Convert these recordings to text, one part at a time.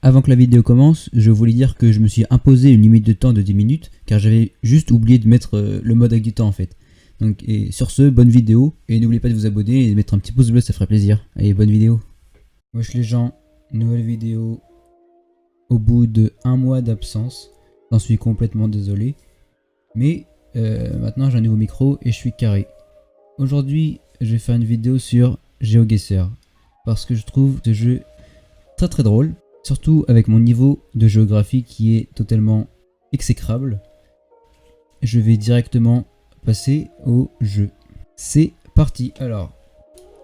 Avant que la vidéo commence, je voulais dire que je me suis imposé une limite de temps de 10 minutes car j'avais juste oublié de mettre le mode avec du temps en fait. Donc et sur ce, bonne vidéo et n'oubliez pas de vous abonner et de mettre un petit pouce bleu, ça ferait plaisir. Allez, bonne vidéo. Wesh les gens, nouvelle vidéo au bout de 1 mois d'absence. J'en suis complètement désolé. Mais maintenant j'ai un nouveau micro et je suis carré. Aujourd'hui, je vais faire une vidéo sur GeoGuessr parce que je trouve ce jeu très drôle. Surtout avec mon niveau de géographie qui est totalement exécrable. Je vais directement passer au jeu. C'est parti. Alors,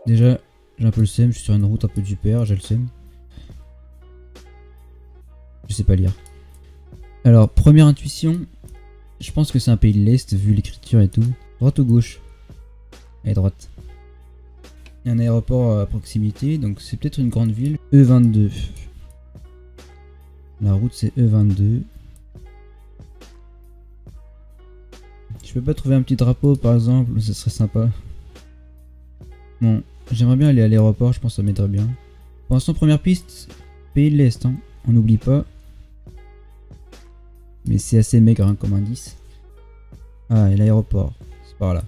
déjà, j'ai un peu le seum. Je suis sur une route un peu du père, j'ai le seum. Je sais pas lire. Alors, première intuition. Je pense que c'est un pays de l'Est, vu l'écriture et tout. Droite ou gauche? Allez, droite. Il y a un aéroport à proximité, donc c'est peut-être une grande ville. E22. La route c'est E22. Je peux pas trouver un petit drapeau par exemple, ce serait sympa. Bon, j'aimerais bien aller à l'aéroport, je pense que ça m'aiderait bien. Pour l'instant, première piste, pays de l'Est, hein. On n'oublie pas. Mais c'est assez maigre hein, comme indice. Ah, et l'aéroport, c'est par là.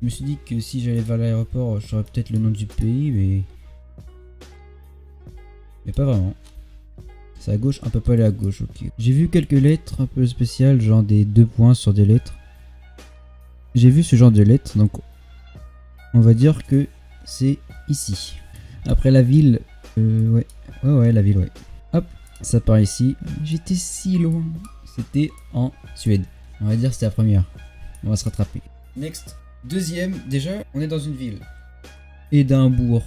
Je me suis dit que si j'allais vers l'aéroport, j'aurais peut-être le nom du pays, mais pas vraiment. C'est à gauche, on peut pas aller à gauche, ok. J'ai vu quelques lettres un peu spéciales, genre des 2 points sur des lettres. J'ai vu ce genre de lettres, donc on va dire que c'est ici. Après la ville, ouais, la ville, ouais. Hop, ça part ici. J'étais si loin. C'était en Suède. On va dire que c'était la première. On va se rattraper. Next. Deuxième, déjà, on est dans une ville. Édimbourg.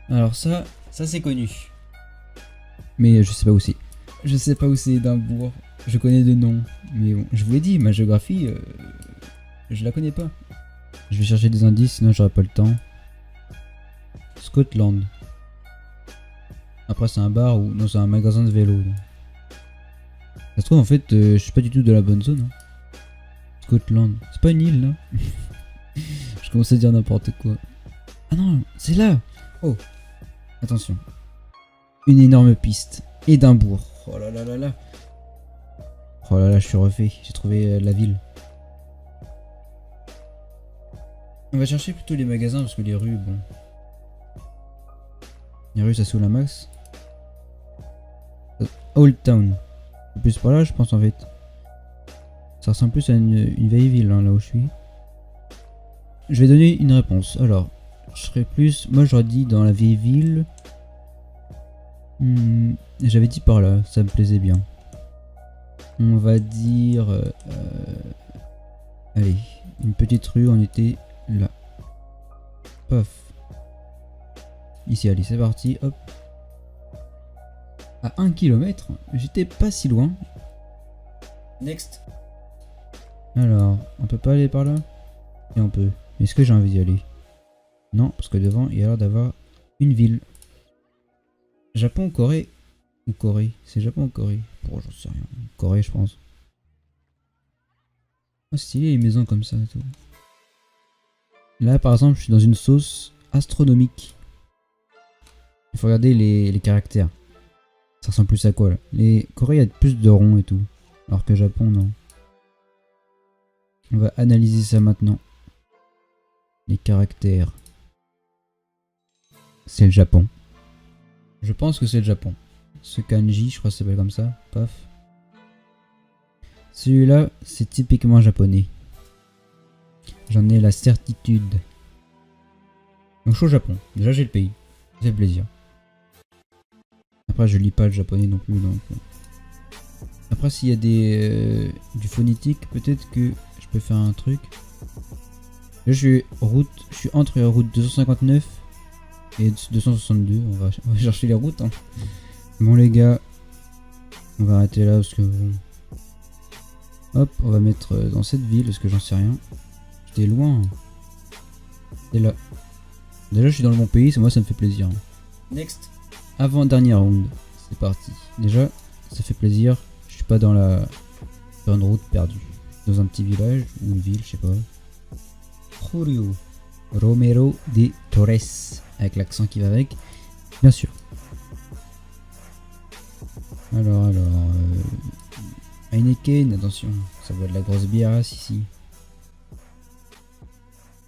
Alors ça c'est connu. Mais je sais pas où c'est. Je sais pas où c'est Édimbourg. Je connais de nom. Mais bon, je vous l'ai dit, ma géographie, je la connais pas. Je vais chercher des indices, sinon j'aurai pas le temps. Scotland. Après c'est un bar ou non, c'est un magasin de vélo. Donc. Ça se trouve en fait, je suis pas du tout de la bonne zone. Hein. Scotland. C'est pas une île là. Je commence à dire n'importe quoi. Ah non, c'est là. Oh, attention. Une énorme piste. Édimbourg. Oh là là là là. Oh là là, je suis refait. J'ai trouvé la ville. On va chercher plutôt les magasins parce que les rues, bon. Les rues, ça saoule un max. Old Town. C'est plus par là, je pense en fait. Ça ressemble plus à une vieille ville, hein, là où je suis. Je vais donner une réponse. Alors, je serais plus. Moi, j'aurais dit dans la vieille ville. J'avais dit par là, ça me plaisait bien. On va dire... allez, une petite rue, on était là. Paf. Ici, allez, c'est parti, hop. À 1 km, j'étais pas si loin. Next. Alors, on peut pas aller par là? Et on peut. Est-ce que j'ai envie d'y aller? Non, parce que devant, il y a l'air d'avoir une ville. Japon ou Corée? Ou Corée? C'est Japon ou Corée? Bon, j'en sais rien. Corée, je pense. Oh, c'est stylé les maisons comme ça et tout. Là, par exemple, je suis dans une sauce astronomique. Il faut regarder les caractères. Ça ressemble plus à quoi là? Les Corée, il y a plus de ronds et tout. Alors que Japon, non. On va analyser ça maintenant. Les caractères. C'est le Japon. Je pense que c'est le Japon. Ce kanji, je crois que ça s'appelle comme ça. Paf. Celui-là, c'est typiquement japonais. J'en ai la certitude. Donc je suis au Japon. Déjà j'ai le pays. Ça fait plaisir. Après je lis pas le japonais non plus. Donc... Après s'il y a du phonétique, peut-être que je peux faire un truc. Là je suis entre la route 259 et 262. On va chercher les routes. Hein. Bon les gars, on va arrêter là parce que bon. Hop, on va mettre dans cette ville parce que j'en sais rien. J'étais loin. C'est là. Déjà je suis dans le bon pays, moi ça me fait plaisir. Next. Avant dernier round. C'est parti. Déjà, ça fait plaisir. Je suis pas sur une route perdue. Dans un petit village ou une ville, je sais pas. Julio Romero de Torres. Avec l'accent qui va avec. Bien sûr. Alors... Heineken, attention, ça boit de la grosse bière ici.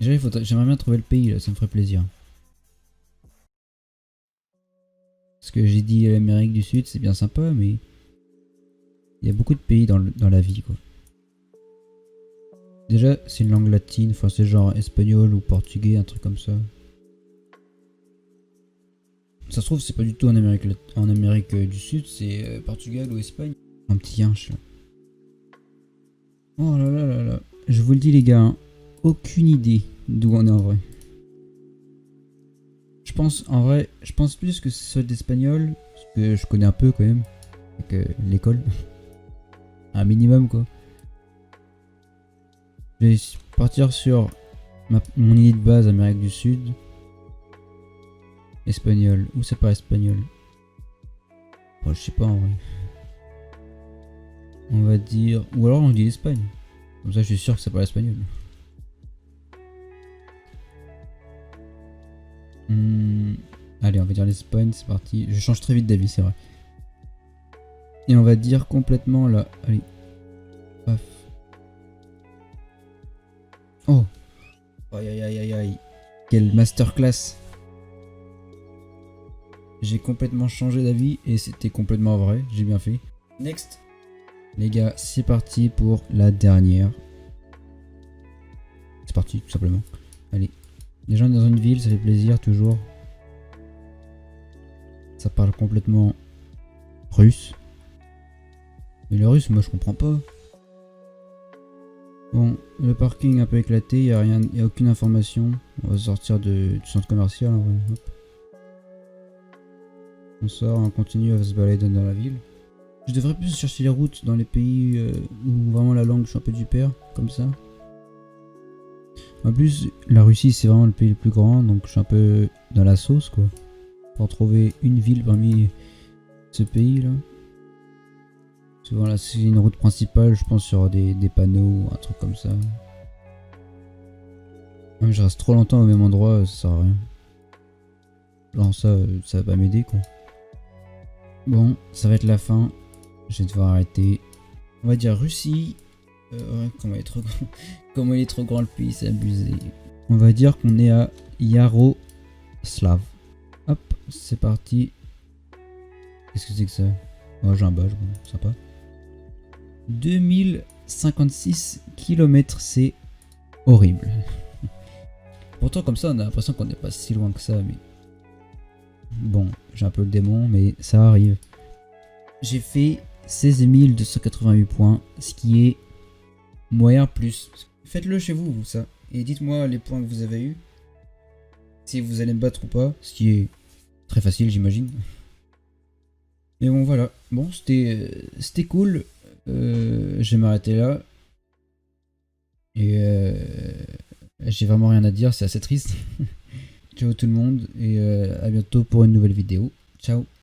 Déjà, j'aimerais bien trouver le pays, là, ça me ferait plaisir. Parce que j'ai dit l'Amérique du Sud, c'est bien sympa, mais... Il y a beaucoup de pays dans la vie, quoi. Déjà, c'est une langue latine, enfin c'est genre espagnol ou portugais, un truc comme ça. Ça se trouve, c'est pas du tout en Amérique du Sud, c'est Portugal ou Espagne. Un petit hinche, là. Oh là là là là. Je vous le dis, les gars, hein, aucune idée d'où on est en vrai. Je pense, en vrai, je pense plus que ce soit d'espagnol, parce que je connais un peu quand même, avec l'école. Un minimum, quoi. Je vais partir sur mon idée de base, Amérique du Sud. Espagnol. Ou c'est pas espagnol? Oh, je sais pas en vrai. On va dire... Ou alors on dit l'Espagne. Comme ça je suis sûr que c'est pas l'espagnol. Allez, on va dire l'Espagne, c'est parti. Je change très vite d'avis, c'est vrai. Et on va dire complètement là. Allez. Paf. Oh. Aïe aïe aïe aïe aïe. Quelle masterclass. J'ai complètement changé d'avis et c'était complètement vrai. J'ai bien fait. Next. Les gars, c'est parti pour la dernière. C'est parti, tout simplement. Allez. Les gens dans une ville, ça fait plaisir toujours. Ça parle complètement russe. Mais le russe, moi je comprends pas. Bon, le parking un peu éclaté, y a rien, y a aucune information. On va sortir du centre commercial. Hop. On sort, on continue à se balader dans la ville. Je devrais plus chercher les routes dans les pays où vraiment la langue je suis un peu du père, comme ça. En plus, la Russie c'est vraiment le pays le plus grand, donc je suis un peu dans la sauce quoi. Pour trouver une ville parmi ce pays là. Souvent là c'est une route principale, je pense sur des panneaux ou un truc comme ça. Même je reste trop longtemps au même endroit, ça sert à rien. Genre ça va pas m'aider quoi. Bon, ça va être la fin. Je vais devoir arrêter. On va dire Russie. Ouais, comment il est trop grand le pays, c'est abusé. On va dire qu'on est à Yaroslav. Hop, c'est parti. Qu'est-ce que c'est que ça? Oh, j'ai un badge, bon, sympa. 2056 km, c'est horrible. Pourtant, comme ça, on a l'impression qu'on n'est pas si loin que ça, mais... Bon, j'ai un peu le démon, mais ça arrive. J'ai fait 16 288 points, ce qui est moyen plus. Faites-le chez vous, ça. Et dites-moi les points que vous avez eu. Si vous allez me battre ou pas, ce qui est très facile, j'imagine. Mais bon, voilà. Bon, c'était cool. Je vais m'arrêter là. Et j'ai vraiment rien à dire, c'est assez triste. Ciao tout le monde et à bientôt pour une nouvelle vidéo. Ciao.